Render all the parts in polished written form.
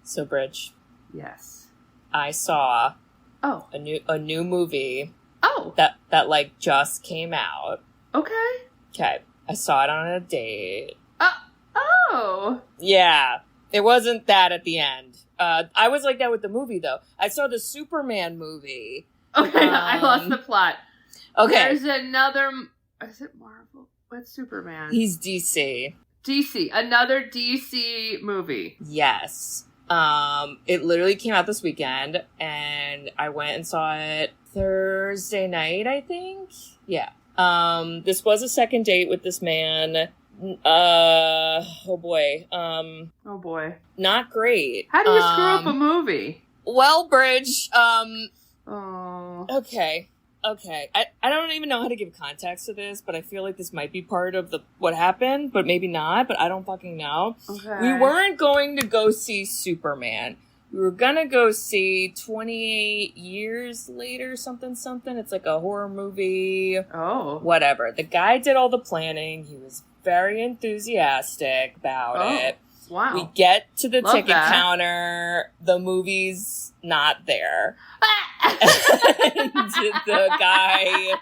So, Bridge. Yes. I saw a new movie. Oh. That like just came out. Okay. Okay. I saw it on a date. Oh. Yeah. It wasn't that at the end. I was like that with the movie though. I saw the Superman movie. Okay, I lost the plot. Okay. There's another... Is it Marvel? What's Superman? He's DC. DC. Another DC movie. Yes. It literally came out this weekend, and I went and saw it Thursday night, I think. Yeah. This was a second date with this man. Oh boy. Oh boy. Not great. How do you screw up a movie? Well, Bridge, Oh. Okay. I don't even know how to give context to this, but I feel like this might be part of what happened, but maybe not, but I don't fucking know. Okay. We weren't going to go see Superman. We were gonna go see 28 Years Later, something. It's like a horror movie. Oh. Whatever. The guy did all the planning. He was very enthusiastic about it. Wow. We get to the Love ticket that. counter. The movie's not there. And the guy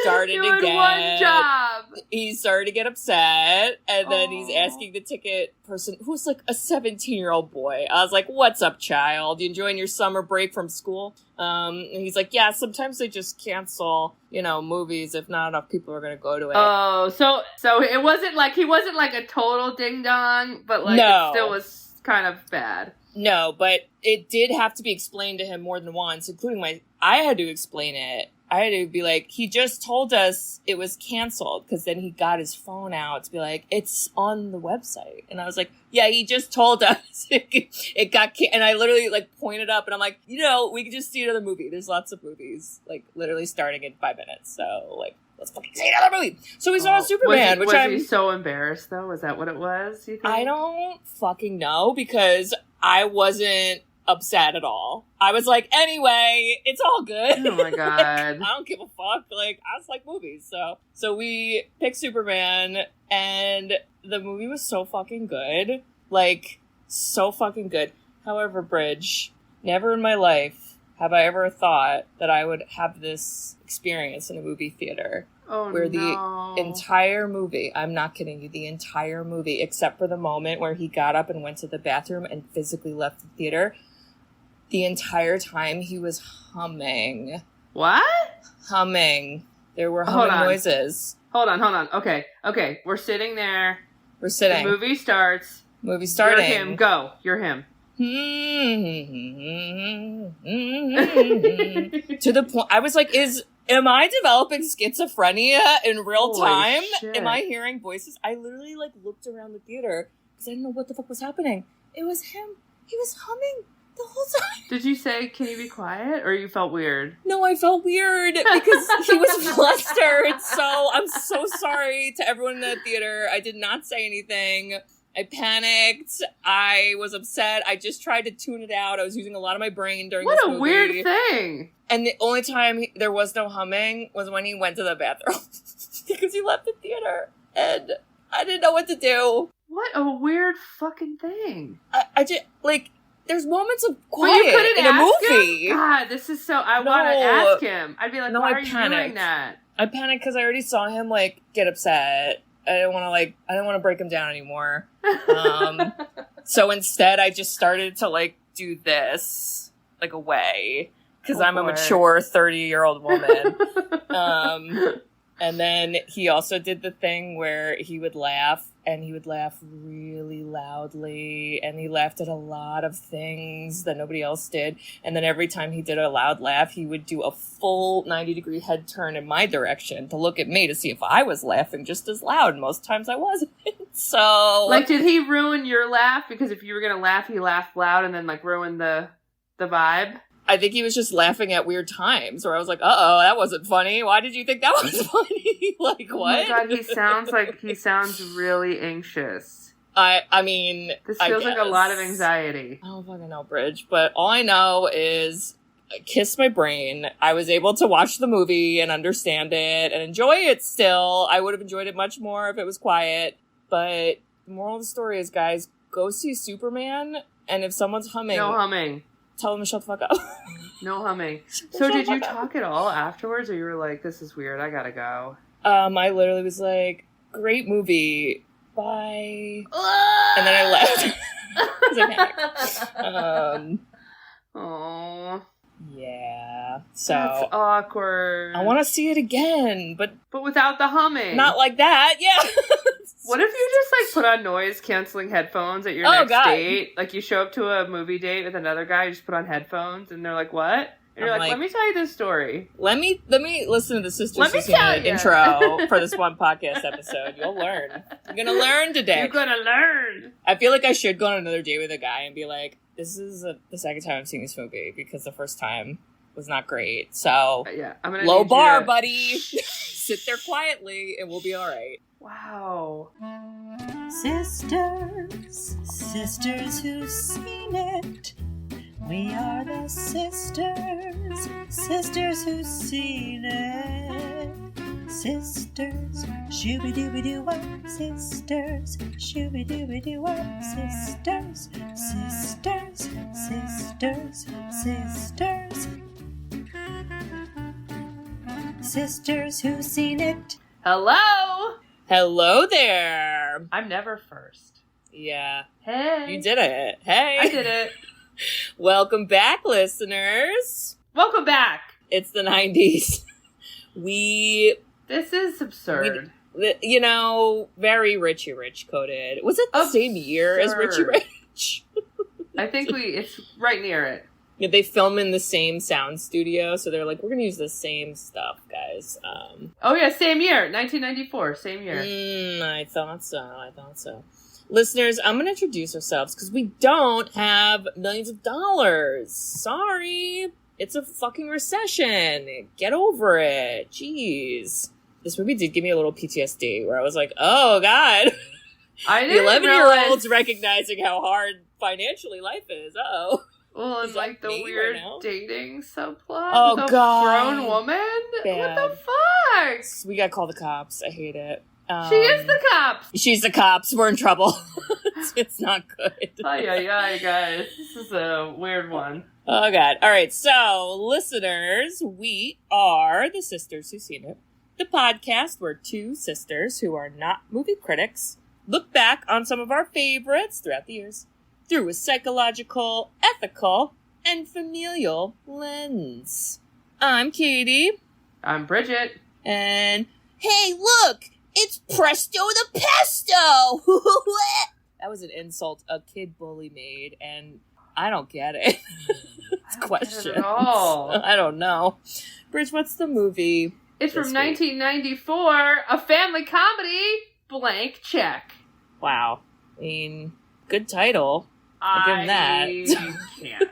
started You to had one job. He started to get upset, and then he's asking the ticket person, who's like a 17-year-old boy. I was like, "What's up, child? You enjoying your summer break from school?" And he's like, "Yeah, sometimes they just cancel, movies if not enough people are going to go to it." Oh, so it wasn't like he wasn't like a total ding dong, but like No. it still was kind of bad. No, but it did have to be explained to him more than once, including I had to explain it. I had to be like, he just told us it was canceled, because then he got his phone out to be like, it's on the website. And I was like, yeah, he just told us it got and I literally like pointed up and I'm like, we could just see another movie. There's lots of movies, like literally starting in 5 minutes. So like, let's fucking see another movie. So we saw Superman, was he so embarrassed though? Was that what it was? You think? I don't fucking know, because I wasn't upset at all. I was like, anyway, it's all good. Oh my god. I don't give a fuck. Like, I just like movies. So we picked Superman, and the movie was so fucking good. Like, so fucking good. However, Bridge, never in my life have I ever thought that I would have this experience in a movie theater. Where the entire movie, I'm not kidding you, the entire movie, except for the moment where he got up and went to the bathroom and physically left the theater, the entire time he was humming. What? Humming. There were humming noises. Hold on. Okay. We're sitting there. We're sitting. The movie starts. Movie starting. You're him. Go. You're him. To the point, I was like, am I developing schizophrenia in real time? Shit. Am I hearing voices? I literally like looked around the theater because I didn't know what the fuck was happening. It was him. He was humming the whole time. Did you say, can you be quiet? Or you felt weird? No, I felt weird because he was flustered. So I'm so sorry to everyone in the theater. I did not say anything. I panicked. I was upset. I just tried to tune it out. I was using a lot of my brain during this movie. What a weird thing. And the only time there was no humming was when he went to the bathroom. Because he left the theater. And I didn't know what to do. What a weird fucking thing. I just, like, there's moments of quiet in a movie. Him? God, this is so... I want to ask him. I'd be like, why are you doing that? I panicked because I already saw him, like, get upset. I didn't want to break him down anymore. So instead, I just started to, like, do this, like, away. Because I'm a mature 30-year-old woman. And then he also did the thing where he would laugh, and he would laugh really loudly, and he laughed at a lot of things that nobody else did. And then every time he did a loud laugh, he would do a full 90-degree head turn in my direction to look at me to see if I was laughing just as loud. Most times I wasn't. So... Like, did he ruin your laugh? Because if you were going to laugh, he laughed loud and then, like, ruined the vibe? I think he was just laughing at weird times where I was like, uh-oh, that wasn't funny. Why did you think that was funny? Like, what? Oh my God, he sounds really anxious. I mean, this feels like a lot of anxiety. I don't fucking know, Bridge, but all I know is I kissed my brain. I was able to watch the movie and understand it and enjoy it still. I would have enjoyed it much more if it was quiet, but the moral of the story is, guys, go see Superman And if someone's humming... No humming. Tell them to shut the fuck up. No humming. So did you talk at all afterwards, or you were like, this is weird, I gotta go? I literally was like, great movie. Bye. And then I left. Because I panicked. Aww. Yeah. So that's awkward. I want to see it again, but without the humming. Not like that. Yeah. What if you just like put on noise canceling headphones at your next date? Like you show up to a movie date with another guy, you just put on headphones, and they're like, "What?" And you're like, "Let me tell you this story. Let me listen to the Sisters Who Seen It intro for this one podcast episode. You'll learn. You're gonna learn today. You're gonna learn. I feel like I should go on another date with a guy and be like, "This is the second time I've seen this movie because the first time was not great. So yeah, I'm gonna low bar, buddy. Sit there quietly, and we'll be all right." Wow. Sisters, sisters who've seen it. We are the sisters, sisters who've seen it. Sisters, shooby-dooby-doo-wop, sisters, shooby-dooby-doo-wop, sisters, sisters, sisters, sisters. Sisters who've seen it. Hello! Hello there! I'm never first. Yeah. Hey! You did it. Hey! I did it. Welcome back, listeners. Welcome back. It's the 90s. This is absurd. Very Richie Rich coded. Was it the same year as Richie Rich? I think it's right near it. Yeah, they film in the same sound studio, so they're like, we're going to use the same stuff, guys. Oh, yeah, same year. 1994, same year. I thought so. Listeners, I'm going to introduce ourselves, because we don't have millions of dollars. Sorry. It's a fucking recession. Get over it. Jeez. This movie did give me a little PTSD, where I was like, oh, God. I the didn't 11-year-old's recognizing how hard financially life is. Uh-oh. Well, it's like the weird dating subplot. Oh, with a God. grown woman? Bad. What the fuck? We gotta call the cops. I hate it. She is the cops. She's the cops. We're in trouble. It's not good. Ay, guys. This is a weird one. Oh, God. All right. So, listeners, we are the Sisters Who Seen It, the podcast where two sisters who are not movie critics look back on some of our favorites throughout the years through a psychological, ethical, and familial lens. I'm Katie. I'm Bridget. And, hey, look! It's Presto the Pesto! That was an insult a kid bully made, and I don't get it. It's questions. I don't know. Bridge, what's the movie? It's from 1994, a family comedy, Blank Check. Wow. I mean, good title. I'll give him that. Can't.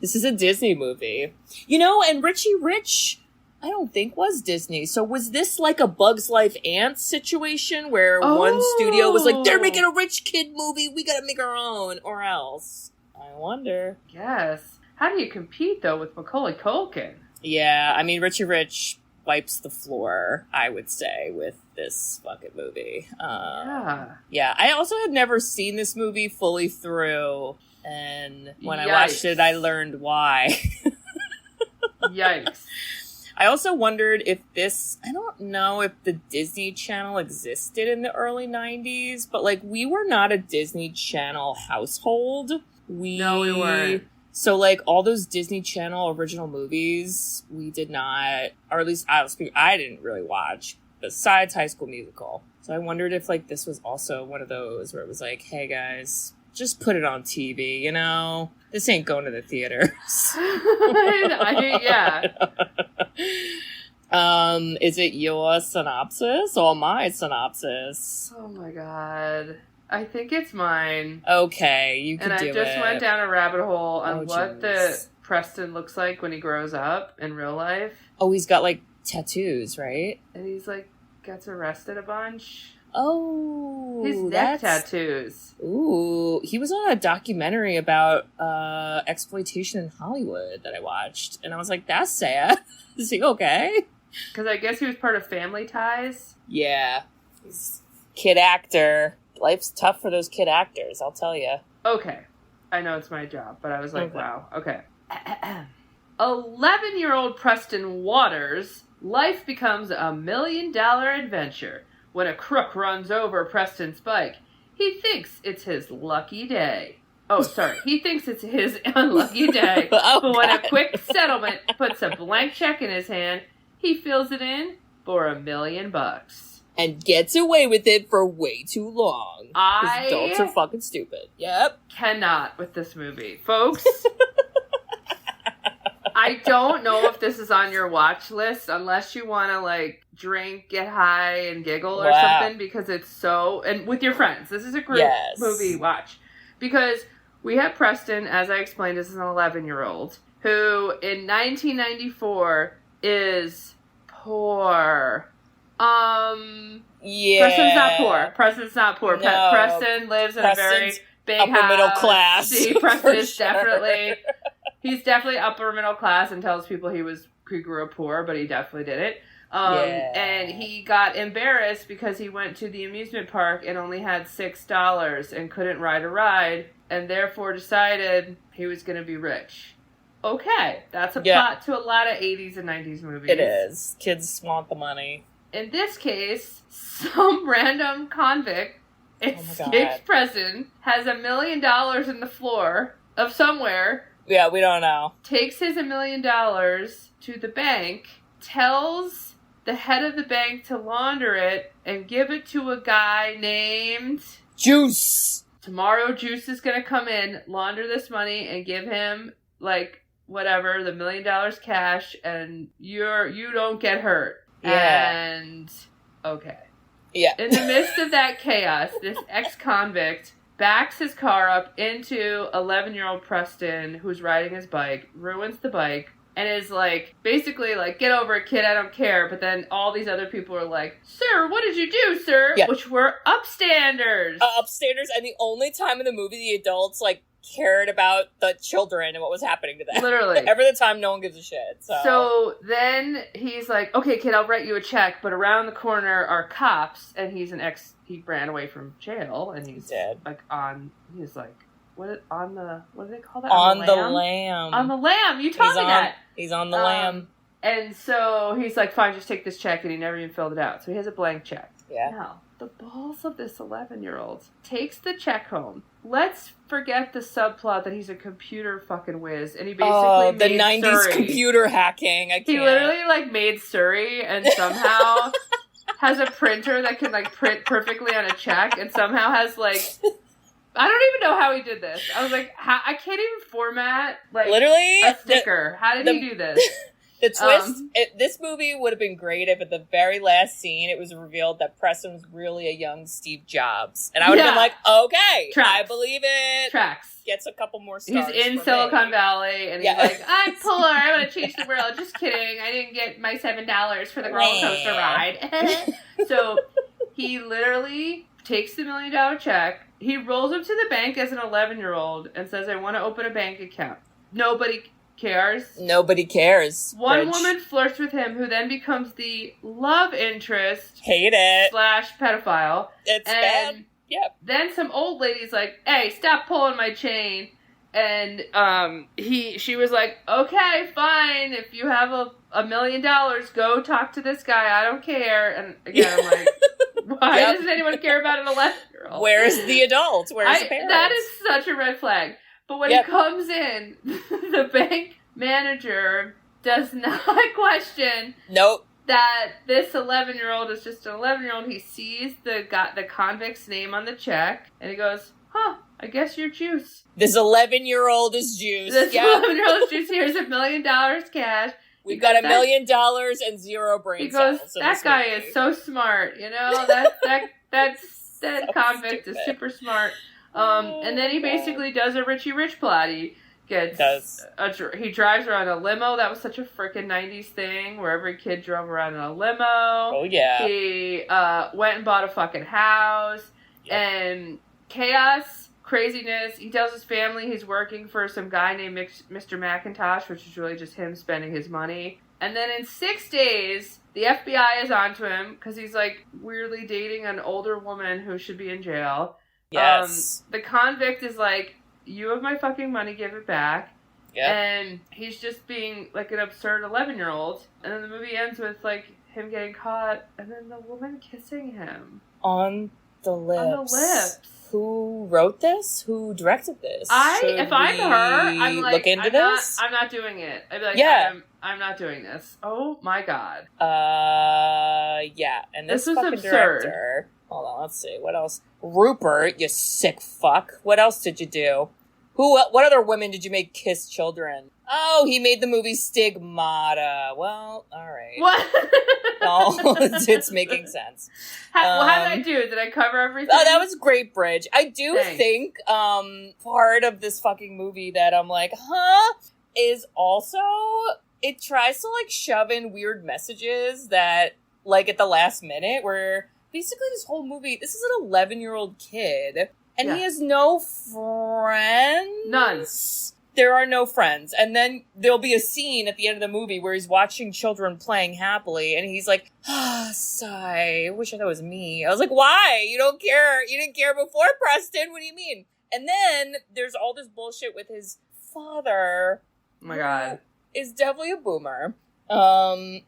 This is a Disney movie. And Richie Rich, I don't think was Disney. So was this like a Bug's Life Ants situation where one studio was like, they're making a rich kid movie, we gotta make our own, or else? I wonder. Yes. How do you compete, though, with Macaulay Culkin? Yeah, I mean, Richie Rich wipes the floor, I would say, with this fucking movie. Yeah, I also had never seen this movie fully through, and when I watched it, I learned why. Yikes. I also wondered if I don't know if the Disney Channel existed in the early 90s, but, we were not a Disney Channel household. No, we weren't. So, all those Disney Channel original movies, we did not, or at least I didn't really watch, besides High School Musical. So I wondered if, this was also one of those where it was like, hey, guys, just put it on TV, This ain't going to the theaters. Yeah. Is it your synopsis or my synopsis? Oh, my God. I think it's mine. Okay, you can do it. And I just went down a rabbit hole on what the Preston looks like when he grows up in real life. Oh, he's got, tattoos, right? And he's, gets arrested a bunch. Oh. His neck tattoos. Ooh. He was on a documentary about exploitation in Hollywood that I watched. And I was like, that's sad. Is he okay? Because I guess he was part of Family Ties. Yeah. He's kid actor. Life's tough for those kid actors, I'll tell you. Okay. I know it's my job, but I was like, wow. Okay. 11-year-old Preston Waters' life becomes a $1 million adventure when a crook runs over Preston's bike. He thinks it's his lucky day. Oh, sorry. He thinks it's his unlucky day. But when a quick settlement puts a blank check in his hand, he fills it in for $1 million. And gets away with it for way too long. Because adults are fucking stupid. Yep. Cannot with this movie. Folks, I don't know if this is on your watch list unless you want to, like, drink, get high, and giggle or something, because it's so... And with your friends. This is a group movie watch. Because we have Preston, as I explained, this is an 11-year-old, who in 1994 is poor. Yeah. Preston's not poor. No. Preston lives in a very big upper house. middle class. See, Preston is definitely... He's definitely upper middle class and tells people he grew up poor, but he definitely did it. And he got embarrassed because he went to the amusement park and only had $6 and couldn't ride a ride, and therefore decided he was going to be rich. Okay, that's a plot to a lot of 80s and 90s movies. It is. Kids want the money. In this case, some random convict escapes prison, has $1 million in the floor of somewhere. Yeah, we don't know. Takes his $1 million to the bank, tells the head of the bank to launder it and give it to a guy named... Juice! Tomorrow Juice is going to come in, launder this money, and give him, like, whatever, the $1 million cash, and you don't get hurt. Yeah. And, okay. Yeah. In the midst of that chaos, this ex-convict backs his car up into 11-year-old Preston, who's riding his bike, ruins the bike, and is like, basically like, get over it, kid, I don't care. But then all these other people are like, sir, what did you do, sir? Yeah. Which were upstanders. Upstanders, and the only time in the movie the adults, like, cared about the children and what was happening to them. Literally. Every other time, no one gives a shit. So then he's like, okay, kid, I'll write you a check. But around the corner are cops, and he's he ran away from jail, and he's dead. Like he's like, what do they call that? On the lamb. On the lamb. You taught me that. He's on the lamb. And so he's like, fine, just take this check, and he never even filled it out. So he has a blank check. Yeah. Now, the balls of this 11-year-old takes the check home. Let's forget the subplot that he's a computer fucking whiz, and he basically made the 90s Surrey. Computer hacking. He literally, like, made Surrey, and somehow has a printer that can, like, print perfectly on a check, and somehow has, like... I don't even know how he did this. I was like, I can't even format, like, literally a sticker. How did he do this? The twist, this movie would have been great if at the very last scene it was revealed that Preston was really a young Steve Jobs. And I would have been like, okay, I believe it. Tracks. Gets a couple more stars. He's in Silicon Valley, and he's like, I'm poor, I want to change the world. Just kidding. I didn't get my $7 for the roller coaster ride. So he literally takes the $1 million check. He rolls up to the bank as an 11-year-old and says, I want to open a bank account. Nobody cares. Nobody cares. One woman flirts with him, who then becomes the love interest. Hate it. / pedophile. It's bad. Yep. Then some old lady's like, hey, stop pulling my chain. And she was like, okay, fine. If you have $1 million, go talk to this guy. I don't care. And again, I'm like, why doesn't anyone care about an 11-year-old? Where's the adult? Where's the parents? That is such a red flag. But when he comes in, the bank manager does not question that this 11-year-old is just an 11-year-old. He sees the convict's name on the check, and he goes, huh, I guess you're Juice. This 11-year-old is Juice. This 11-year-old is Juice. Here's $1 million cash. We've got $1 million and 0 brain cells. He goes, that guy is so smart, you know? That convict is super smart. And then he basically does a Richie Rich plot. He he drives around a limo. That was such a frickin' 90s thing, where every kid drove around in a limo. Oh, yeah. He went and bought a fucking house. Yep. And chaos, craziness. He tells his family he's working for some guy named Mr. McIntosh, which is really just him spending his money. And then in 6 days, the FBI is onto him because he's, like, weirdly dating an older woman who should be in jail. Yes. The convict is like, you have my fucking money, give it back. Yep. And he's just being like an absurd 11-year-old. And then the movie ends with like him getting caught and then the woman kissing him. On the lips. Who wrote this? Who directed this? If I'm her, I'm like, look into this? I'm not doing it. I'd be like, yeah. I'm not doing this. Oh my god. Yeah. And this was fucking absurd. director. Hold on, let's see. What else? Rupert, you sick fuck. What else did you do? What other women did you make kiss children? Oh, he made the movie Stigmata. Well, alright. What? Oh, it's making sense. How did I do? Did I cover everything? Oh, that was great, Bridge. I do Thanks. think part of this fucking movie that I'm like, is also it tries to like shove in weird messages that like at the last minute where basically this whole movie, this is an 11-year-old kid and he has no friends. None. There are no friends. And then there'll be a scene at the end of the movie where he's watching children playing happily and he's like, sigh, I wish that was me. I was like, why? You don't care. You didn't care before, Preston. What do you mean? And then there's all this bullshit with his father. Oh my god. Is definitely a boomer. And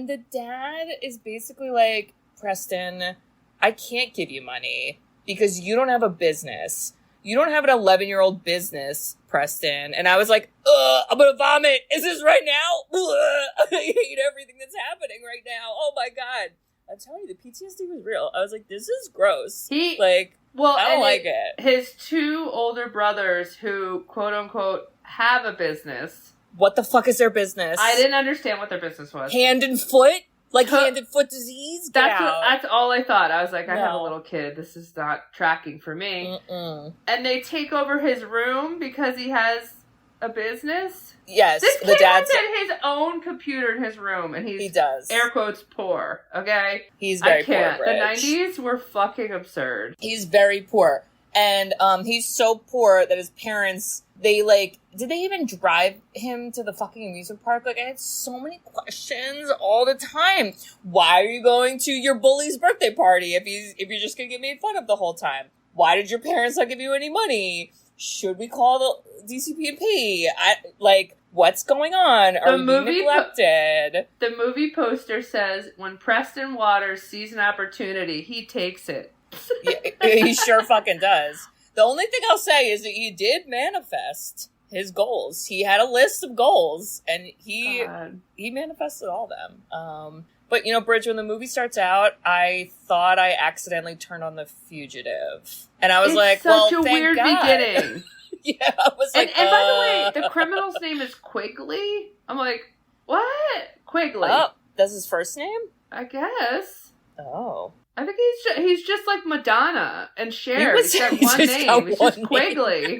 the dad is basically like, Preston, I can't give you money because you don't have a business. You don't have an 11-year-old business, Preston. And I was like, I'm gonna vomit. Is this right now? I hate everything that's happening right now. Oh my god. I'm telling you, the PTSD was real. I was like, this is gross. I don't like it. His two older brothers who, quote unquote, have a business. What the fuck is their business? I didn't understand what their business was. Hand and foot? Like hand and foot disease? That's all I thought. I was like, I have a little kid. This is not tracking for me. Mm-mm. And they take over his room because he has a business? Yes. This kid has his own computer in his room, and he does. Air quotes poor, okay? He's very poor, The Rich. 90s were fucking absurd. He's very poor. And he's so poor that his parents, did they even drive him to the fucking amusement park? Like, I had so many questions all the time. Why are you going to your bully's birthday party if you're just gonna get made fun of the whole time? Why did your parents not give you any money? Should we call the DCP&P? What's going on? Are we being neglected? The movie poster says, when Preston Waters sees an opportunity, he takes it. Yeah, he sure fucking does. The only thing I'll say is that he did manifest his goals. He had a list of goals, and he manifested all of them. But, Bridge, when the movie starts out, I thought I accidentally turned on The Fugitive. And I was like, well, thank God. Such a weird beginning. Yeah, I was like, and by the way, the criminal's name is Quigley? I'm like, what? Quigley. Oh, that's his first name? I guess. Oh. I think he's just like Madonna and Cher. He's got one name. It's just Quigley.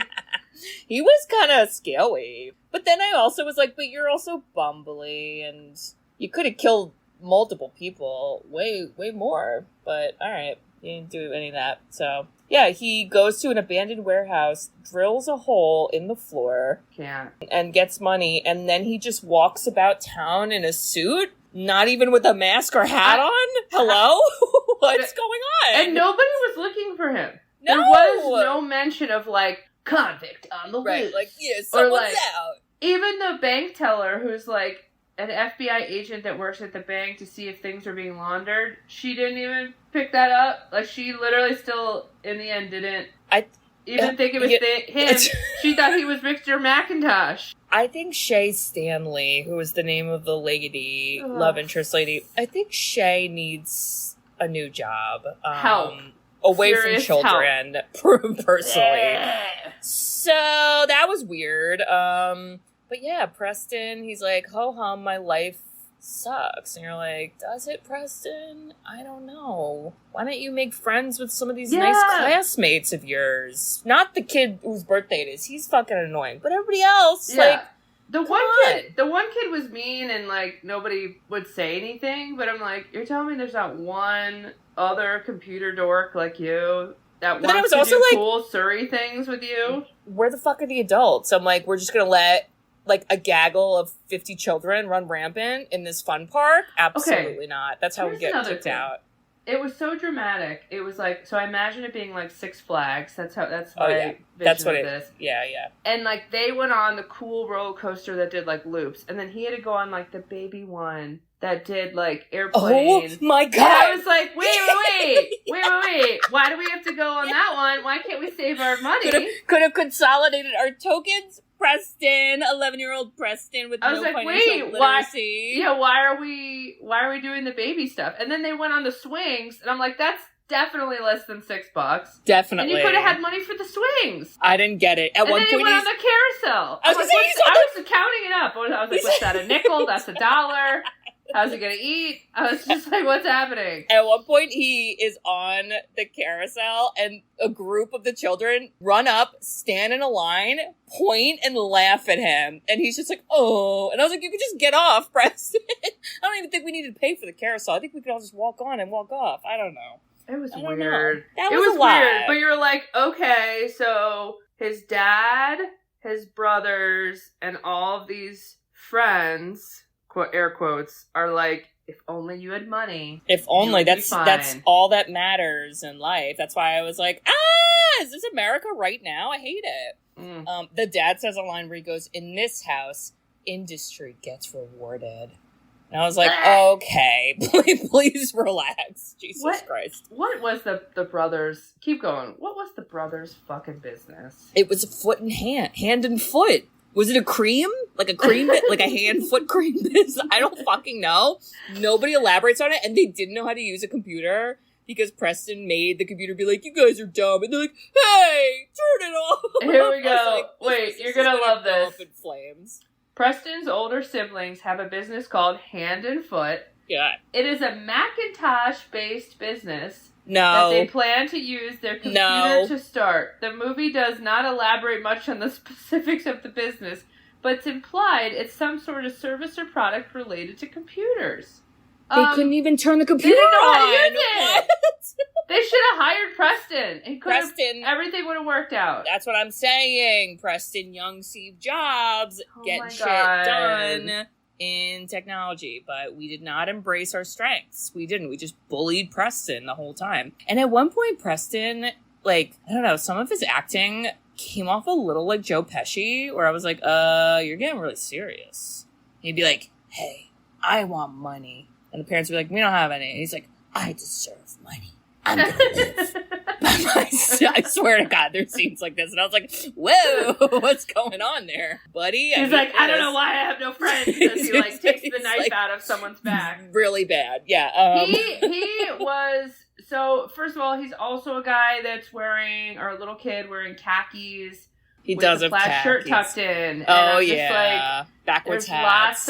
He was kind of scary. But then I also was like, but you're also bumbly, and you could have killed multiple people. Way more. But, alright. You didn't do any of that. So, yeah, he goes to an abandoned warehouse, drills a hole in the floor. And gets money, and then he just walks about town in a suit? Not even with a mask or hat on? Hello? What's going on? And nobody was looking for him. No. There was no mention of, convict on the loose. Right, someone's out. Even the bank teller who's, an FBI agent that works at the bank to see if things are being laundered, she didn't even pick that up. She literally still, in the end, didn't think it was him. She thought he was Victor McIntosh. I think Shay Stanley, who was the name of the lady, love interest lady, I think Shay needs a new job. Help. Away Serious from children, personally. Yeah. So, that was weird. But yeah, Preston, he's like, ho-hum, my life sucks. And you're like, does it, Preston? I don't know. Why don't you make friends with some of these nice classmates of yours? Not the kid whose birthday it is. He's fucking annoying. But everybody else, the one kid was mean and nobody would say anything. But I'm like, you're telling me there's not one other computer dork like you that wants to do cool Surrey things with you? Where the fuck are the adults? I'm like, we're just gonna let a gaggle of 50 children run rampant in this fun park? Absolutely not. That's how we get kicked out. It was so dramatic. It was like, so I imagine it being like Six Flags. That's my vision That's what of it this. Yeah. And like they went on the cool roller coaster that did like loops, and then he had to go on like the baby one that did like airplanes. Oh my god! And I was like, wait! Why do we have to go on that one? Why can't we save our money? Could have consolidated our tokens. Preston, 11-year-old Preston with no financial literacy. Why are we doing the baby stuff? And then they went on the swings, and I'm like, that's definitely less than $6. Definitely. And you could have had money for the swings. I didn't get it. At one point, he went on the carousel. I was counting it up. I was like, what's that, a nickel? That's $1. How's he gonna eat? I was just like, what's happening? At one point, he is on the carousel, and a group of the children run up, stand in a line, point, and laugh at him. And he's just like, oh. And I was like, you could just get off, Preston. I don't even think we needed to pay for the carousel. I think we could all just walk on and walk off. I don't know. It was weird. That was a lot. Weird. But you're like, okay, so his dad, his brothers, and all of these friends, air quotes, are like, if only you had money. If only. That's all that matters in life. That's why I was like, is this America right now? I hate it. The dad says a line where he goes, in this house, industry gets rewarded. And I was like, okay, please relax. Jesus Christ. What was the brothers, keep going, what was the brothers' fucking business? It was a foot and hand and foot. Was it a cream? Like a cream, like a hand-foot cream business? I don't fucking know. Nobody elaborates on it, and they didn't know how to use a computer because Preston made the computer be like, you guys are dumb. And they're like, hey, turn it off. Here we go. Wait, you're going to love this. Up in flames. Preston's older siblings have a business called Hand and Foot. Yeah. It is a Macintosh-based business. No. That they plan to use their computer to start. The movie does not elaborate much on the specifics of the business, but it's implied it's some sort of service or product related to computers. They couldn't even turn the computer on. They didn't know how to use it. They should have hired Preston. Everything would have worked out. That's what I'm saying. Preston, young Steve Jobs, getting shit done in technology, but we did not embrace our strengths. We didn't. We just bullied Preston the whole time. And at one point, Preston, like, I don't know, some of his acting came off a little like Joe Pesci, where I was like, you're getting really serious. He'd be like, hey, I want money. And the parents would be like, we don't have any. And he's like, I deserve money. I'm gonna live. I swear to God, there's scenes like this. And I was like, whoa, what's going on there, buddy? He's like, I don't know why I have no friends. As he like takes the knife out of somene's back. Really bad. Yeah. He was, so first of all, he's also a guy that's wearing, or a little kid wearing khakis. He does have plaid shirt tucked in. Oh, yeah. Like, backwards hats.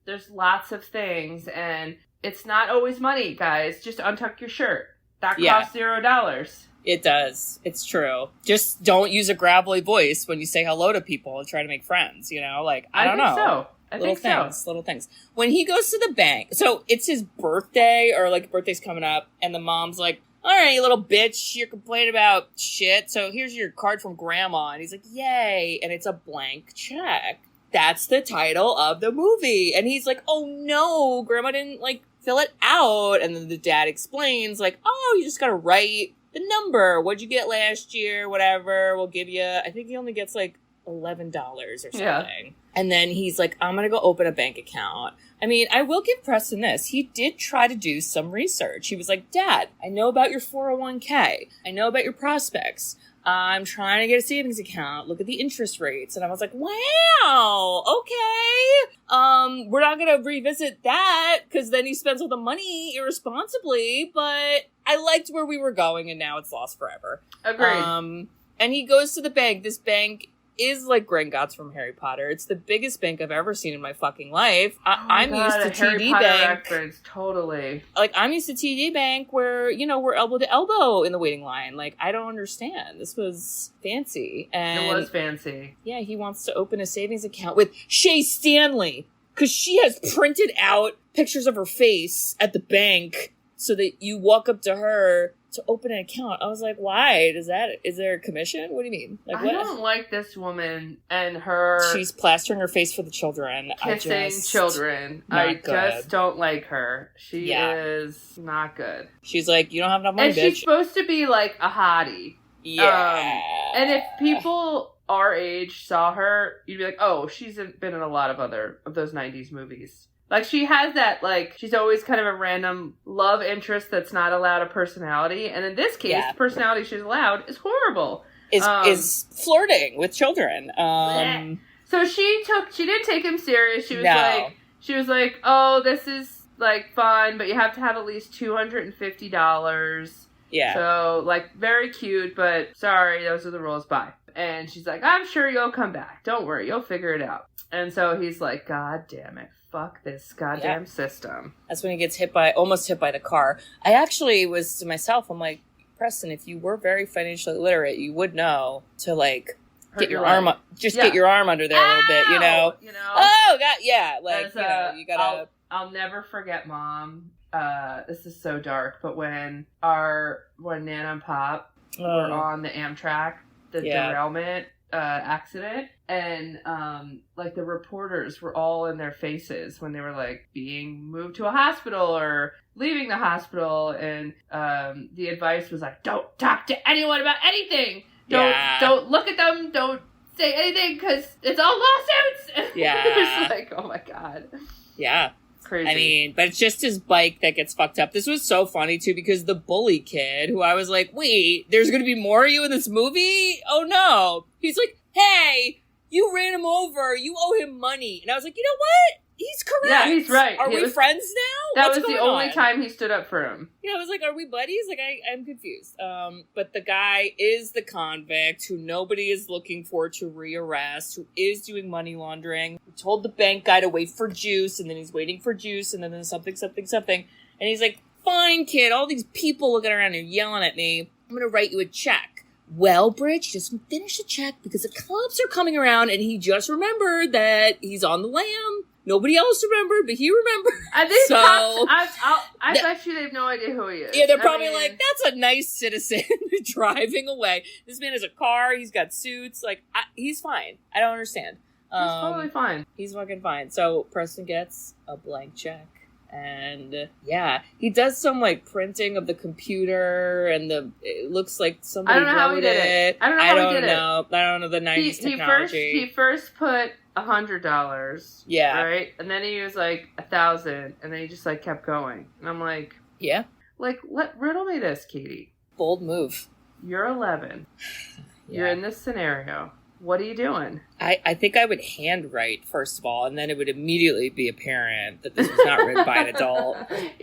There's lots of things, and it's not always money, guys. Just untuck your shirt. That costs $0. It does. It's true. Just don't use a gravelly voice when you say hello to people and try to make friends, you know? Like, I don't know. I think so. Little things. When he goes to the bank, so it's his birthday, or like birthday's coming up, and the mom's like, all right, you little bitch, you're complaining about shit, so here's your card from grandma. And he's like, yay. And it's a blank check. That's the title of the movie. And he's like, oh no, grandma didn't like fill it out. And then the dad explains like, oh, you just gotta write the number. What'd you get last year? Whatever. We'll give you, I think he only gets like $11 or something. Yeah. And then he's like, I'm gonna go open a bank account. I mean, I will give Preston this. He did try to do some research. He was like, Dad, I know about your 401k. I know about your prospects. I'm trying to get a savings account. Look at the interest rates. And I was like, wow, okay. We're not going to revisit that because then he spends all the money irresponsibly. But I liked where we were going, and now it's lost forever. Agreed. And he goes to the bank. This bank is like Gringotts from Harry Potter. It's the biggest bank I've ever seen in my fucking life. I'm used to TD Bank. Reference, totally. Like, I'm used to TD Bank where, you know, we're elbow to elbow in the waiting line. Like, I don't understand. This was fancy. And it was fancy. Yeah, he wants to open a savings account with Shay Stanley because she has printed out pictures of her face at the bank so that you walk up to her to open an account. I was like, why? Is there a commission? What do you mean? Like, I don't like this woman and her. She's plastering her face for the children. Kissing children. I just don't like her. She is not good. She's like, you don't have enough money, and bitch. She's supposed to be like a hottie. Yeah. And if people our age saw her, you'd be like, oh, she's been in a lot of those 90s movies. Like, she has that, like, she's always kind of a random love interest that's not allowed a personality. And in this case, the personality she's allowed is horrible. Is flirting with children. So she did take him serious. She was like, oh, this is, like, fun, but you have to have at least $250. Yeah. So, like, very cute, but sorry, those are the rules. Bye. And she's like, I'm sure you'll come back. Don't worry, you'll figure it out. And so he's like, God damn it. Fuck this goddamn system. That's when he gets almost hit by the car. I actually was to myself, I'm like, Preston, if you were very financially literate, you would know to, like, get your arm up, get your arm under there a little bit, you know? Oh, God, yeah. Like, you gotta... I'll never forget, Mom. This is so dark, but when Nana and Pop were on the Amtrak, the derailment accident, and like the reporters were all in their faces when they were like being moved to a hospital or leaving the hospital, and the advice was like, don't talk to anyone about anything. Don't look at them. Don't say anything because it's all lawsuits. Yeah. It was like, oh my God. Yeah. Crazy. I mean, but it's just his bike that gets fucked up. This was so funny, too, because the bully kid, who I was like, wait, there's going to be more of you in this movie? Oh, no. He's like, hey, you ran him over. You owe him money. And I was like, you know what? He's correct. Yeah, he's right. Are we friends now? That was the only time he stood up for him. Yeah, I was like, are we buddies? Like, I'm confused. But the guy is the convict who nobody is looking for to rearrest, who is doing money laundering. He told the bank guy to wait for juice, and then he's waiting for juice, and then there's something. And he's like, fine, kid, all these people looking around and yelling at me. I'm going to write you a check. Well, Bridge, just finish the check because the cops are coming around, and he just remembered that he's on the lam. Nobody else remembered, but he remembered. I think I bet you they have no idea who he is. Yeah, they're probably like, that's a nice citizen driving away. This man has a car. He's got suits. Like, he's fine. I don't understand. He's totally fine. He's fucking fine. So Preston gets a blank check. And he does some like printing of the computer, and it looks like somebody wrote it. I don't know how he did it. I don't know the 90s technology. He first put $100. Yeah. Right? And then he was like 1,000, and then he just like kept going. And I'm like, yeah. Like, riddle me this, Katie. Bold move. You're 11. You're in this scenario. What are you doing? I think I would handwrite, first of all, and then it would immediately be apparent that this was not written by an adult. But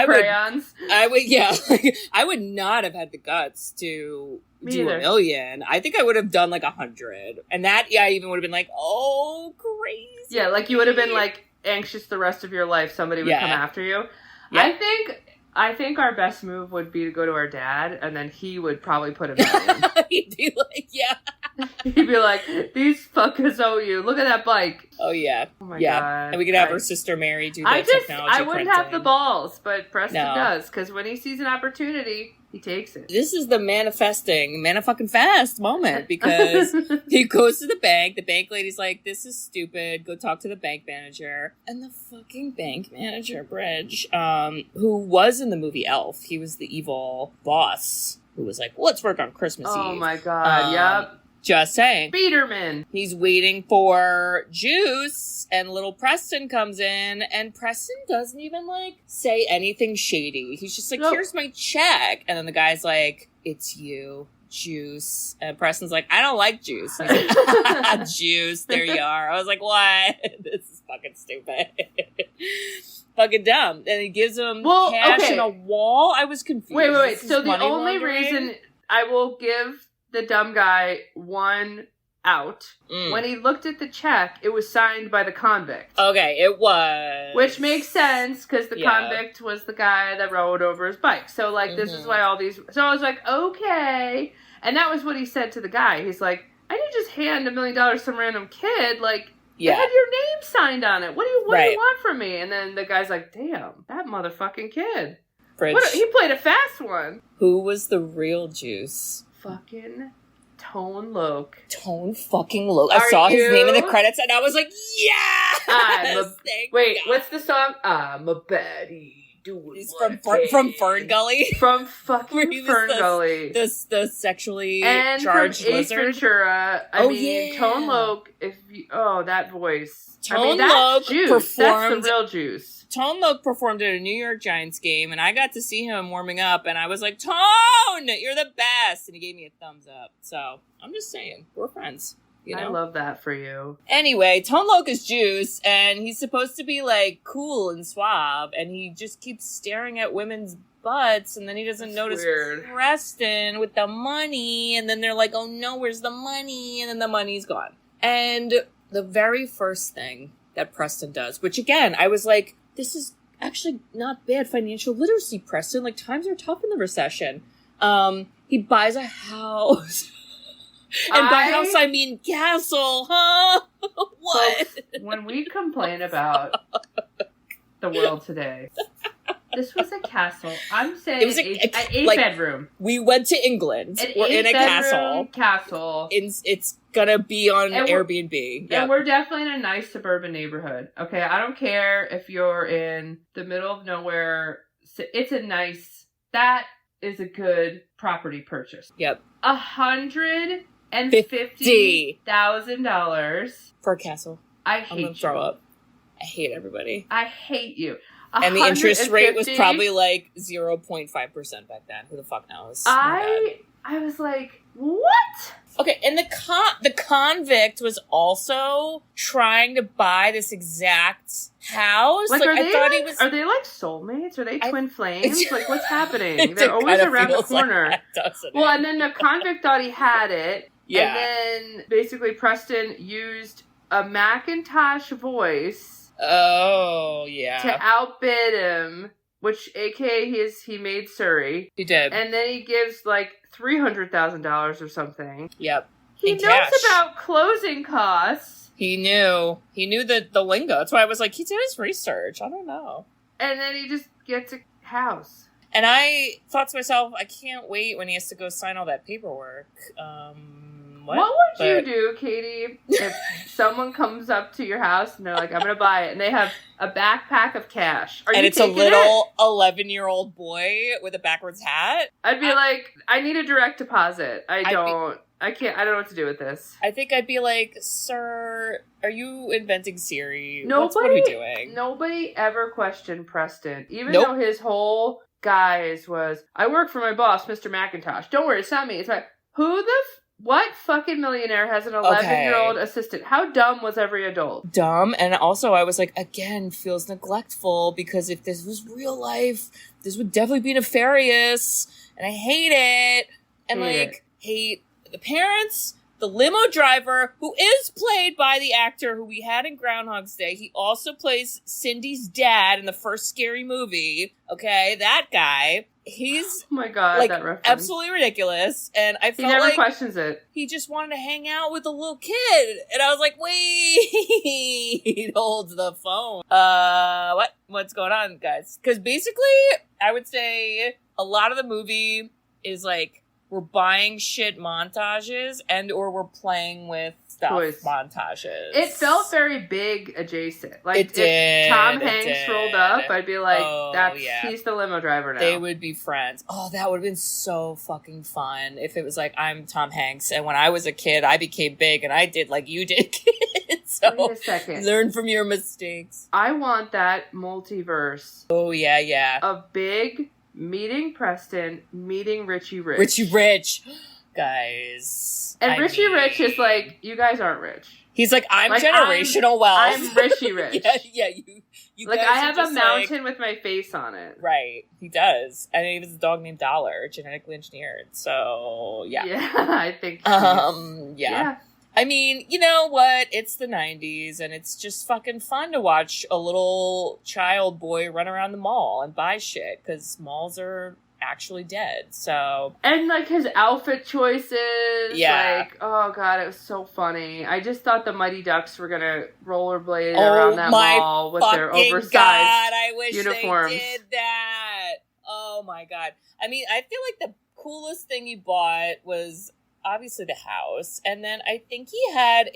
crayons? I would not have had the guts to do $1 million. I think I would have done like 100. And that, I even would have been like, oh, crazy. Yeah, like you would have been like anxious the rest of your life somebody would come after you. Yeah. I think our best move would be to go to our dad, and then he would probably put $1 million. He'd be like, He'd be like, these fuckers owe you. Look at that bike. Oh, yeah. Oh, my God. And we could have her sister Mary do the technology I wouldn't have the balls, but Preston does, because when he sees an opportunity, he takes it. This is the manifest moment, because he goes to the bank lady's like, this is stupid, go talk to the bank manager. And the fucking bank manager, Bridge, who was in the movie Elf, he was the evil boss, who was like, let's work on Christmas Eve. Oh my God, yep. Just saying. Biederman. He's waiting for juice, and little Preston comes in, and Preston doesn't even, like, say anything shady. He's just like, here's my check. And then the guy's like, it's you, Juice. And Preston's like, I don't like Juice. And he's like, Juice, there you are. I was like, what? This is fucking stupid. Fucking dumb. And he gives him cash and a wall. I was confused. Wait. So the only reason I will give the dumb guy one out. When he looked at the check, it was signed by the convict. Okay, it was. Which makes sense, because the convict was the guy that rode over his bike. So, like, this is why all these... So I was like, okay. And that was what he said to the guy. He's like, I didn't just hand $1 million to some random kid. Like, it had your name signed on it. What do you want from me? And then the guy's like, damn, that motherfucking kid. Bridge. He played a fast one. Who was the real Juice? Fucking Tone Loc. Tone fucking Loc. I saw his name in the credits and I was like, yes! Wait, what's the song? I'm a baddie. He's from Fern Gully. From fucking Fern Gully. The sexually and charged from Ace lizard. Ventura. Tone Loc. That voice. Tone that's Loc Juice. performed. That's the real Juice. Tone Loc performed at a New York Giants game, and I got to see him warming up, and I was like, Tone, you're the best, and he gave me a thumbs up. So I'm just saying, we're friends. You know? I love that for you. Anyway, Tone Loc is Juice, and he's supposed to be, like, cool and suave, and he just keeps staring at women's butts, and then he doesn't notice Preston with the money, and then they're like, oh no, where's the money? And then the money's gone. And the very first thing that Preston does, which again, I was like, this is actually not bad financial literacy, Preston. Like, times are tough in the recession. He buys a house. And by house, I mean castle, huh? What? Folks, when we complain about the world today, this was a castle. I'm saying it was an 8-bedroom. We went to England. We're in a castle. It's gonna be on Airbnb. And we're definitely in a nice suburban neighborhood. Okay, I don't care if you're in the middle of nowhere. That is a good property purchase. Yep. $150,000 for a castle. I hate you. Throw up. I hate everybody. I hate you. And the interest rate was probably like 0.5% back then. Who the fuck knows? I was like, what? Okay, and the convict was also trying to buy this exact house. Like are they like soulmates? Are they twin flames? Like, what's happening? They're always around the corner. Like that, well, and then the convict thought he had it. Yeah. And then basically Preston used a Macintosh voice. Oh, yeah. To outbid him, which aka he made Surrey. He did. And then he gives like $300,000 or something. Yep. He knows about closing costs. He knew the lingo. That's why I was like, he did his research. I don't know. And then he just gets a house. And I thought to myself, I can't wait when he has to go sign all that paperwork. What would you do, Katie, if someone comes up to your house and they're like, I'm going to buy it, and they have a backpack of cash? And it's a little 11-year-old boy with a backwards hat? I'd be like, I need a direct deposit. I don't know what to do with this. I think I'd be like, sir, are you inventing Siri? What are we doing? Nobody ever questioned Preston, even though his whole guise was, I work for my boss, Mr. McIntosh. Don't worry, it's not me. It's my... What fucking millionaire has an 11-year-old assistant? How dumb was every adult? Dumb, and also I was like, again, feels neglectful, because if this was real life, this would definitely be nefarious, and I hate it. And hate the parents, the limo driver, who is played by the actor who we had in Groundhog's Day. He also plays Cindy's dad in the first Scary Movie. Okay, that guy. He's oh my god, like that reference. Absolutely ridiculous, and I felt he never like questions it. He just wanted to hang out with a little kid, and I was like, wait, he holds the phone. What's going on, guys? Because basically, I would say a lot of the movie is like we're buying shit montages or we're playing with stuff montages. It felt very big adjacent. Like it did. If Tom Hanks rolled up, I'd be like, he's the limo driver now. They would be friends. Oh, that would have been so fucking fun if it was like, I'm Tom Hanks, and when I was a kid, I became big, and I did like you did, kid. So wait a second. Learn from your mistakes. I want that multiverse. Oh, yeah. Of Big meeting Preston, meeting Richie Rich. Richie Rich. Guys. And Richie Rich is like, you guys aren't rich. He's like, I'm generational wealth. I'm Richie Rich. yeah, you like, guys I have a mountain with my face on it. Right, he does. And he was a dog named Dollar, genetically engineered. So, yeah. Yeah, I think yeah. I mean, you know what? It's the 90s, and it's just fucking fun to watch a little child boy run around the mall and buy shit, because malls are actually dead. So, and like his outfit choices, like, oh god, it was so funny. I just thought the Mighty Ducks were gonna rollerblade around that mall with their oversized I wish uniforms. they did that. Oh my God. I mean, I feel like the coolest thing he bought was obviously the house. And then I think he had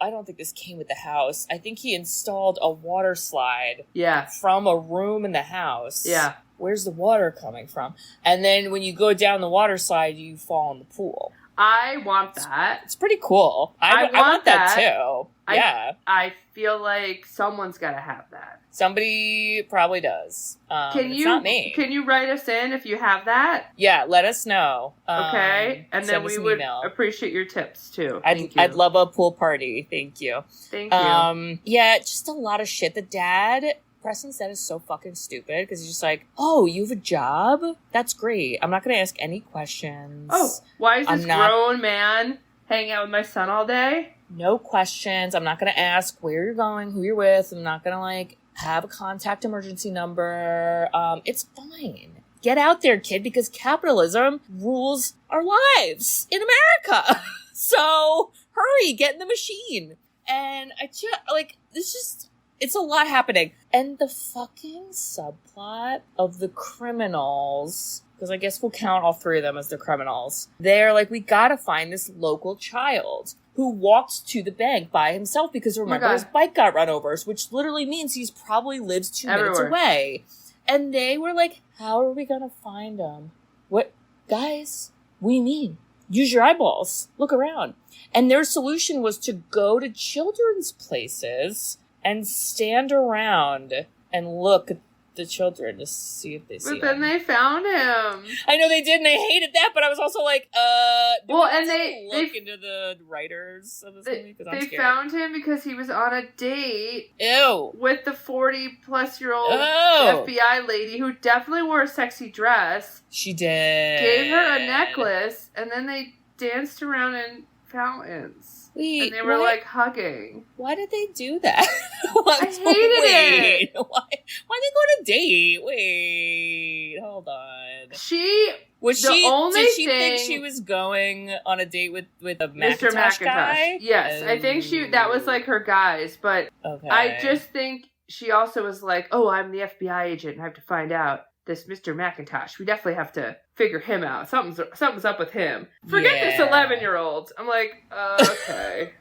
I don't think this came with the house. I think he installed a water slide. Yeah. From a room in the house. Yeah. Where's the water coming from? And then when you go down the water slide, you fall in the pool. I want that. It's pretty cool. I want that too. Yeah. I feel like someone's got to have that. Somebody probably does. It's not me. Can you write us in if you have that? Yeah, let us know. Okay. And then we would appreciate your tips too. I'd love a pool party. Thank you. Thank you. Yeah, just a lot of shit. The dad, Preston's dad, is so fucking stupid because he's just like, oh, you have a job? That's great. I'm not going to ask any questions. Oh, why is this grown man hanging out with my son all day? No questions. I'm not going to ask where you're going, who you're with. I'm not going to have a contact emergency number. It's fine. Get out there, kid, because capitalism rules our lives in America. So hurry, get in the machine. And it's a lot happening. And the fucking subplot of the criminals, because I guess we'll count all three of them as the criminals. They're like, we gotta find this local child who walked to the bank by himself because remember his bike got run over, which literally means he's probably lives 2 minutes away. And they were like, how are we gonna find him? What? Guys, what do you mean? Use your eyeballs. Look around. And their solution was to go to children's places and stand around and look at the children to see if they see him. But then they found him. I know they did, and I hated that, but I was also like, they look into the writers of this movie? Because I'm scared. They found him because he was on a date. Ew. With the 40-plus-year-old FBI lady who definitely wore a sexy dress. She did. Gave her a necklace, and then they danced around in fountains. And they were hugging. Why did they do that? I hated it. Why they go on a date? Wait, hold on. Did she think she was going on a date with a Mr. McIntosh guy? Yes, I think that was her guys, but okay. I just think she also was like, oh, I'm the FBI agent and I have to find out this Mr. McIntosh. We definitely have to figure him out. Something's up with him. Forget this 11-year-old. I'm like, okay.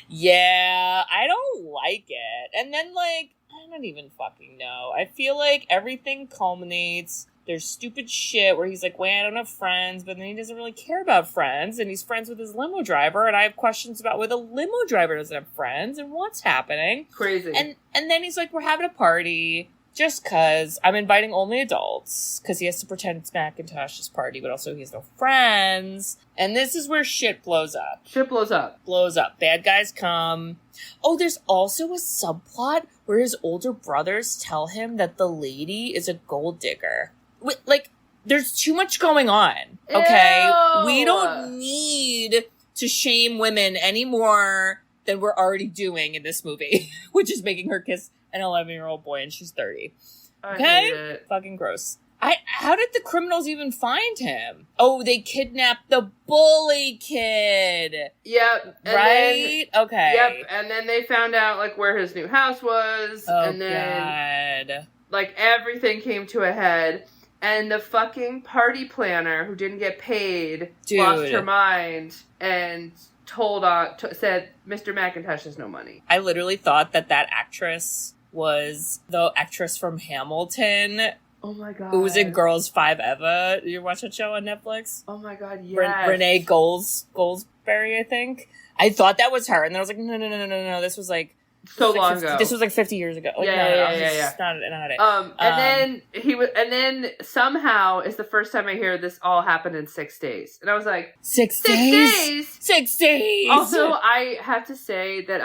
Yeah, I don't like it. And then, I don't even fucking know. I feel like everything culminates. There's stupid shit where he's like, wait, I don't have friends, but then he doesn't really care about friends, and he's friends with his limo driver, and I have questions about why the limo driver doesn't have friends, and what's happening. Crazy. And then he's like, we're having a party. Just cause I'm inviting only adults, cause he has to pretend it's McIntosh's party, but also he has no friends. And this is where shit blows up. Blows up. Bad guys come. Oh, there's also a subplot where his older brothers tell him that the lady is a gold digger. There's too much going on. Okay? Ew. We don't need to shame women any more than we're already doing in this movie, which is making her kiss an 11-year-old boy and she's 30. Okay? I hate it. Fucking gross. How did the criminals even find him? Oh, they kidnapped the bully kid. Yep. Right? Okay. Yep. And then they found out where his new house was. Oh, and then God. Everything came to a head. And the fucking party planner who didn't get paid lost her mind and said Mr. McIntosh has no money. I literally thought that actress was the actress from Hamilton. Oh my God. Who was in Girls 5 Eva. You watch that show on Netflix? Oh my God, yes. Renee Goldsberry, I think. I thought that was her, and then I was like, no. This was long ago. This was 50 years ago. Yeah. Not it. And then somehow is the first time I hear this all happened in 6 days. And I was like, 6 days? 6 days! Also, I have to say that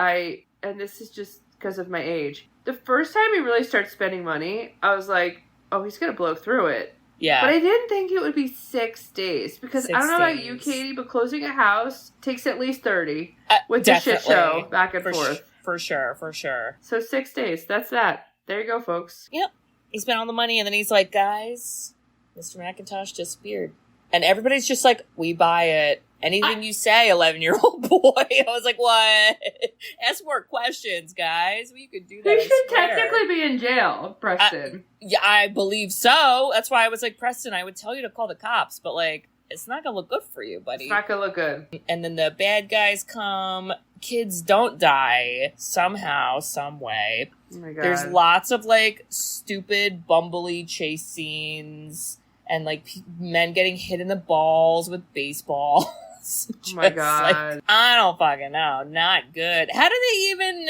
and this is just because of my age, the first time he really started spending money, I was like, oh, he's going to blow through it. Yeah. But I didn't think it would be 6 days. Because I don't know about you, Katie, but closing a house takes at least 30 with the shit show back and forth. For sure. So 6 days. That's that. There you go, folks. Yep. He spent all the money, and then he's like, guys, Mr. McIntosh disappeared. And everybody's just like, we buy it. Anything you say, 11-year-old boy. I was like, what? Ask more questions, guys. We could do that. He should technically be in jail, Preston. Yeah, I believe so. That's why I was like, Preston, I would tell you to call the cops, but like, it's not gonna look good for you, buddy. It's not gonna look good. And then the bad guys come. Kids don't die somehow, some way. Oh my God. There's lots of like stupid, bumbly chase scenes and like men getting hit in the balls with baseballs. Oh my God. Like, I don't fucking know. Not good. How do they even...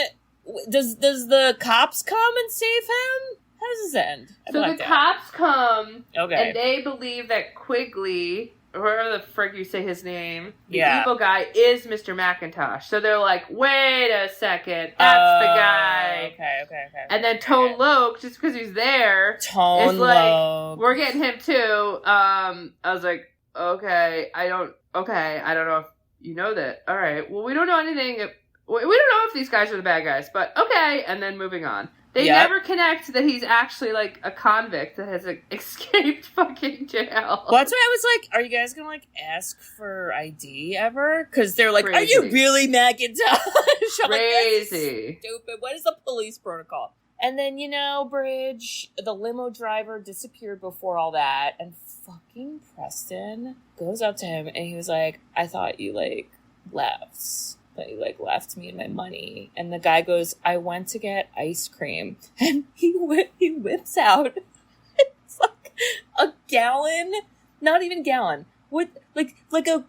Does the cops come and save him? How does this end? So the cops come, okay, and they believe that Quigley, or whatever the frick you say his name, the yeah, evil guy, is Mr. McIntosh. So they're like, wait a second, that's the guy. Okay. And then Tone Loc, just because he's there, Tone is like, Loc. we're getting him too. I was like, okay, I don't know if you know that. All right, well, we don't know anything. We don't know if these guys are the bad guys, but okay. And then moving on. They never connect that he's actually, like, a convict that has escaped fucking jail. Well, that's why I was like, are you guys gonna, like, ask for ID ever? Because they're like, Crazy. Are you really McIntosh? I'm Crazy. like, stupid. What is the police protocol? And then, Bridge, the limo driver disappeared before all that, and fucking Preston goes up to him, and he was like, I thought you, like, left. That you, like, left me and my money. And the guy goes, I went to get ice cream. And he whips out, it's like a gallon, not even gallon, with, like a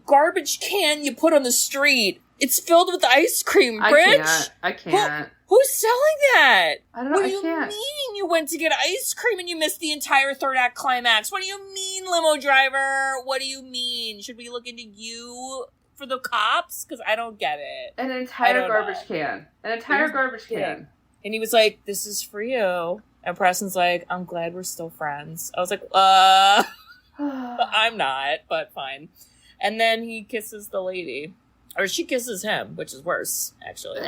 garbage can you put on the street. It's filled with ice cream, Bridge. I can't. Who's selling that? I don't know. What do you mean you went to get ice cream and you missed the entire third act climax? What do you mean, limo driver? What do you mean? Should we look into you for the cops? Because I don't get it. An entire garbage can. An entire garbage can. And he was like, this is for you. And Preston's like, I'm glad we're still friends. I was like, I'm not, but fine. And then he kisses the lady. Or she kisses him, which is worse, actually.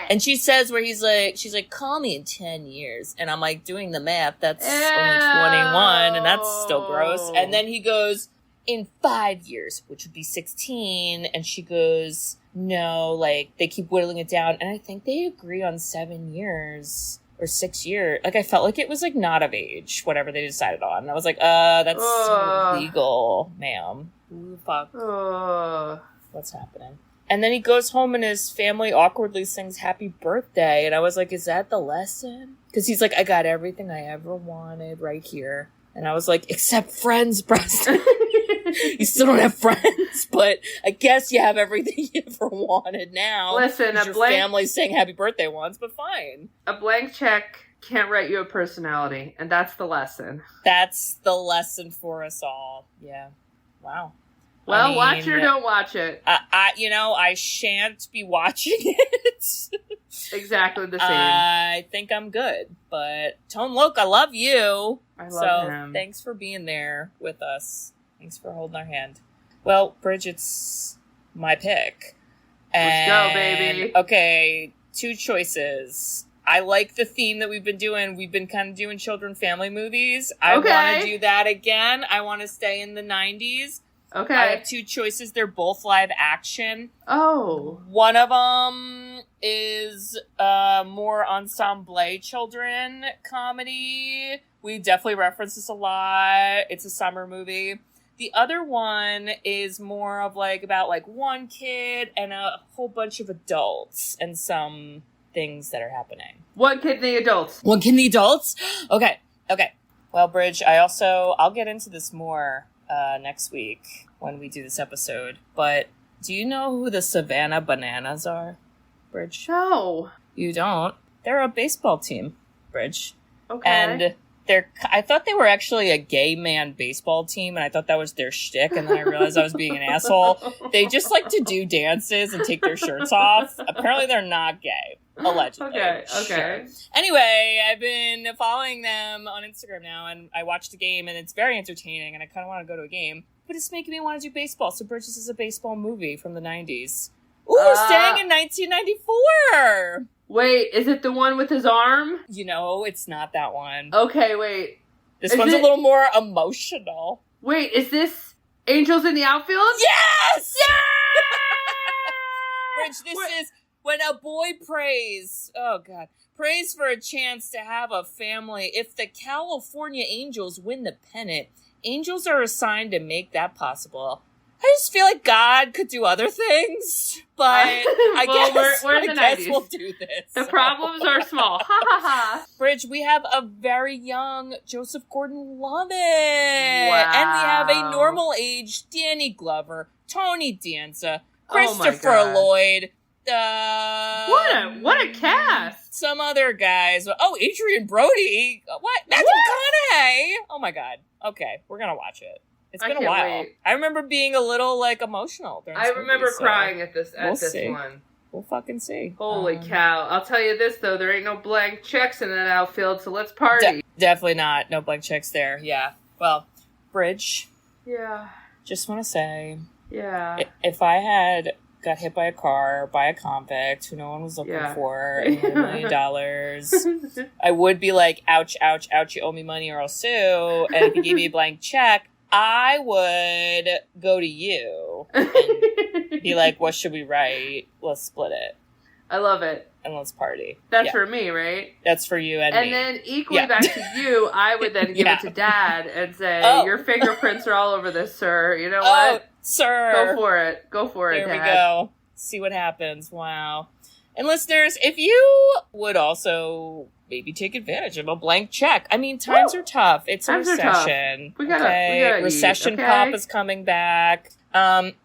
And she says where she's like, call me in 10 years. And I'm like, doing the math, that's only 21, and that's still gross. And then he goes, in 5 years, which would be 16. And she goes, no, like, they keep whittling it down. And I think they agree on 7 years or 6 years. Like, I felt like it was, like, not of age, whatever they decided on. And I was like, that's illegal, ma'am. Ooh, fuck. What's happening? And then he goes home and his family awkwardly sings happy birthday. And I was like, is that the lesson? Because he's like, I got everything I ever wanted right here. And I was like, except friends, Preston. You still don't have friends, but I guess you have everything you ever wanted now. Listen, your family saying happy birthday once, but fine. A blank check can't write you a personality, and that's the lesson. That's the lesson for us all. Yeah. Wow. Well, I mean, watch it or don't watch it. I shan't be watching it. Exactly the same. I think I'm good. But Tone Loc, I love you. I love him. Thanks for being there with us. Thanks for holding our hand. Well, Bridget's my pick. Let's go, baby. Okay, 2 choices. I like the theme that we've been doing. We've been kind of doing children family movies. I want to do that again. I want to stay in the 90s. Okay. I have 2 choices. They're both live action. Oh. One of them is more ensemble children comedy. We definitely reference this a lot. It's a summer movie. The other one is more of about one kid and a whole bunch of adults and some things that are happening. One kid and the adults. One kid and the adults? Okay. Well, Bridge, I'll get into this more next week when we do this episode. But do you know who the Savannah Bananas are, Bridge? No. You don't? They're a baseball team, Bridge. Okay. And I thought they were actually a gay man baseball team, and I thought that was their shtick, and then I realized I was being an asshole. They just like to do dances and take their shirts off. Apparently they're not gay. Allegedly. Okay. Sure. Anyway, I've been following them on Instagram now, and I watched a game, and it's very entertaining, and I kind of want to go to a game, but it's making me want to do baseball. So Bridges is a baseball movie from the 90s. Ooh, staying in 1994! Wait, is it the one with his arm? It's not that one. Okay, wait. This one's a little more emotional. Wait, is this Angels in the Outfield? Yes! Yeah! Bridge, this is when a boy prays. Oh, God. Prays for a chance to have a family. If the California Angels win the pennant, angels are assigned to make that possible. I just feel like God could do other things, but I guess we'll do this. The problems are small. Ha ha ha. Bridge, we have a very young Joseph Gordon-Levitt. Wow. And we have a normal age Danny Glover, Tony Danza, Christopher Lloyd. What a cast. Some other guys. Oh, Adrian Brody. What? Matthew McConaughey. Oh my God. Okay, we're gonna watch it. It's been a while. Wait. I remember being a little emotional during this movie, remember crying at this one. We'll fucking see. Holy cow. I'll tell you this though, there ain't no blank checks in that outfield, so let's party. Definitely not. No blank checks there. Yeah. Well, Bridge. Yeah. Just want to say. Yeah. If I had got hit by a car by a convict who no one was looking for and $1 million, I would be like, ouch, ouch, ouch, you owe me money or I'll sue. And if you gave me a blank check, I would go to you and be like, what should we write? Let's split it. I love it. And let's party. That's for me, right? That's for you and me. And then equally back to you, I would then give it to Dad and say, your fingerprints are all over this, sir. You know what? Sir. Go for it. Go for it, Dad. There we go. See what happens. Wow. And listeners, if you would also maybe take advantage of a blank check. I mean, times are tough. It's a recession. We gotta recession pop is coming back. And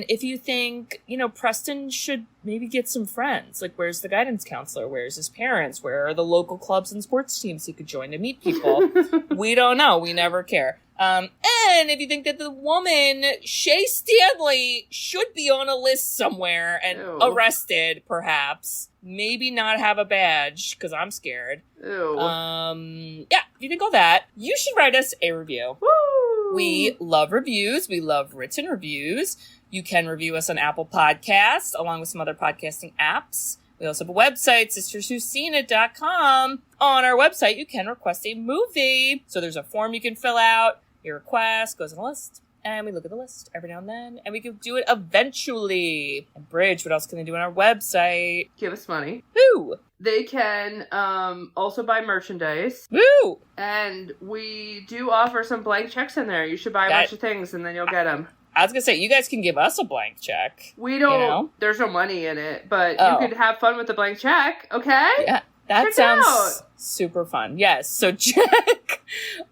if you think, Preston should maybe get some friends, like where's the guidance counselor? Where's his parents? Where are the local clubs and sports teams he could join to meet people? We don't know. We never care. And if you think that the woman, Shay Stanley, should be on a list somewhere and arrested, perhaps, maybe not have a badge, because I'm scared. Ew. If you think all that, you should write us a review. Woo! We love reviews. We love written reviews. You can review us on Apple Podcasts, along with some other podcasting apps. We also have a website, sisterswhoseenit.com. On our website, you can request a movie. So there's a form you can fill out. Your request goes on a list. And we look at the list every now and then. And we can do it eventually. And Bridge, what else can they do on our website? Give us money. Woo! They can also buy merchandise. Woo! And we do offer some blank checks in there. You should buy a bunch of things and then you'll get them. I was going to say, you guys can give us a blank check. We don't, there's no money in it, but you could have fun with the blank check, okay? Yeah, that sounds super fun. Yes, so check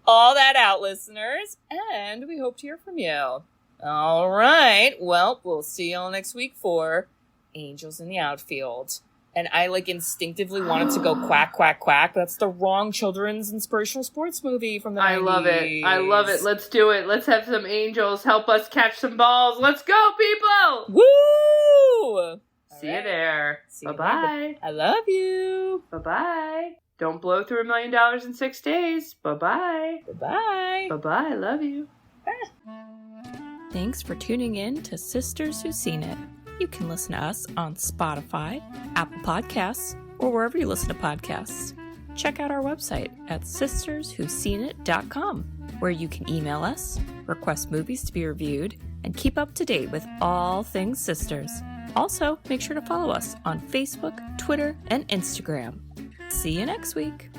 all that out, listeners, and we hope to hear from you. All right, well, we'll see y'all next week for Angels in the Outfield. And I, instinctively wanted to go quack, quack, quack. That's the wrong children's inspirational sports movie from the 90s. I love it. Let's do it. Let's have some angels help us catch some balls. Let's go, people! Woo! See you there. Bye-bye. I love you. Bye-bye. Don't blow through $1 million in 6 days. Bye-bye. Bye-bye. Bye-bye. I love you. Thanks for tuning in to Sisters Who've Seen It. You can listen to us on Spotify, Apple Podcasts, or wherever you listen to podcasts. Check out our website at sisterswhoseenit.com, where you can email us, request movies to be reviewed, and keep up to date with all things sisters. Also, make sure to follow us on Facebook, Twitter, and Instagram. See you next week.